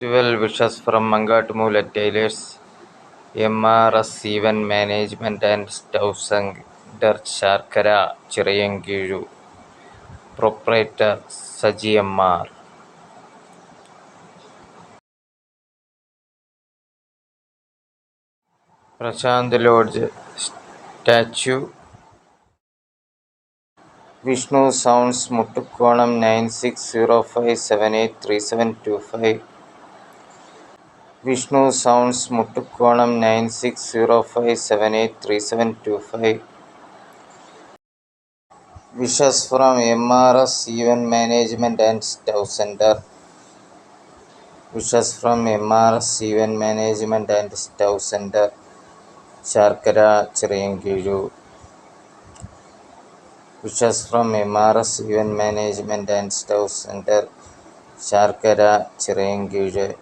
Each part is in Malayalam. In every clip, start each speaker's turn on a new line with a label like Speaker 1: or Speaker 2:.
Speaker 1: 12 wishes from Mangatumula Tailors, MRS Event Management and Stove Center, Sharkara, Chirayangiru. Proprietor Saji MR. Prashant Lodge Statue. Vishnu Sounds Muttukonam 9605783725. Vishnu Sounds Muttukonam 9605783725. Wishes from MRS Event Management and Stove Center. Wishes from MRS Event Management and Stove Center, Sharkara, Chirayangiru. Wishes from MRS Event Management and Stove Center, Sharkara, Chirayangiru.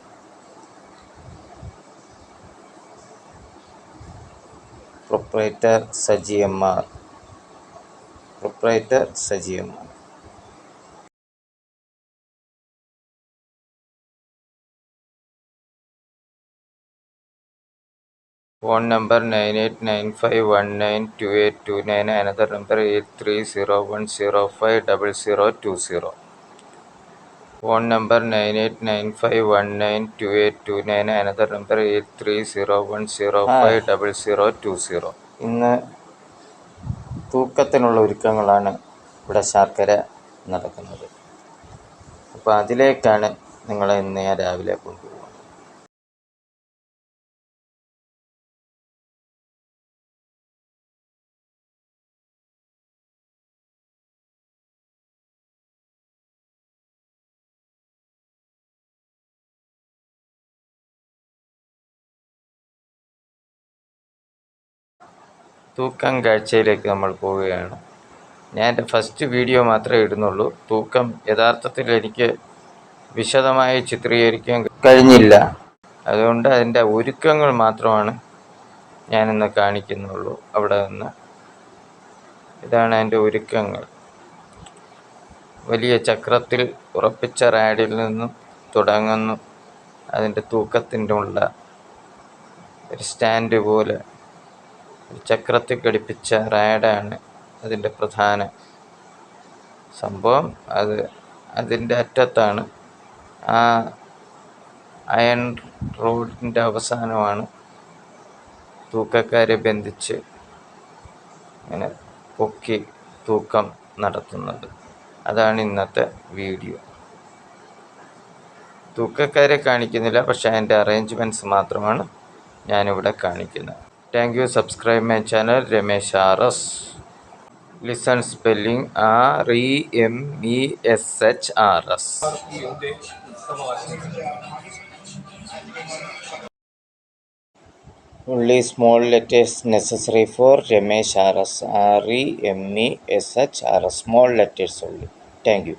Speaker 1: Proprietor Saji MR. Proprietor Saji MR. Phone number 9895192829. Another number 8301050020. Phone number 9895192829. Another number 8301050020. ഇന്ന് തൂക്കത്തിനുള്ള ഒരുക്കങ്ങളാണ് ഇവിടെ ശർക്കര നടക്കുന്നത്. അപ്പോൾ അതിലേക്കാണ് നിങ്ങളെ ഇന്ന് ഞാൻ രാവിലെ കൊണ്ടുപോകുന്നത്. തൂക്കം കാഴ്ചയിലേക്ക് നമ്മൾ പോവുകയാണ്. ഞാൻ എൻ്റെ ഫസ്റ്റ് വീഡിയോ മാത്രമേ ഇടുന്നുള്ളൂ. തൂക്കം യഥാർത്ഥത്തിൽ എനിക്ക് വിശദമായി ചിത്രീകരിക്കാൻ കഴിഞ്ഞില്ല. അതുകൊണ്ട് അതിൻ്റെ ഒരുക്കങ്ങൾ മാത്രമാണ് ഞാനിന്ന് കാണിക്കുന്നുള്ളൂ. അവിടെ നിന്ന് ഇതാണ് അതിൻ്റെ ഒരുക്കങ്ങൾ. വലിയ ചക്രത്തിൽ ഉറപ്പിച്ച റാഡിൽ നിന്നും തുടങ്ങുന്നു. അതിൻ്റെ തൂക്കത്തിൻ്റെ ഉള്ള ഒരു സ്റ്റാൻഡ് പോലെ ചക്രത്തിൽ ഘടിപ്പിച്ച റാഡാണ് അതിൻ്റെ പ്രധാന സംഭവം. അതിൻ്റെ അറ്റത്താണ് ആ അയൺ റോഡിൻ്റെ അവസാനമാണ് തൂക്കക്കാരെ ബന്ധിച്ച് ഇങ്ങനെ പൊക്കി തൂക്കം നടത്തുന്നത്. അതാണ് ഇന്നത്തെ വീഡിയോ. തൂക്കക്കാരെ കാണിക്കുന്നില്ല, പക്ഷേ അതിൻ്റെ അറേഞ്ച്മെൻറ്റ്സ് മാത്രമാണ് ഞാനിവിടെ കാണിക്കുന്നത്. Thank you. Subscribe my channel Ramesh RS. Listen spelling REMESHRS. Only small letters necessary for Ramesh RS. REMESHRS. Small letters only. Thank you.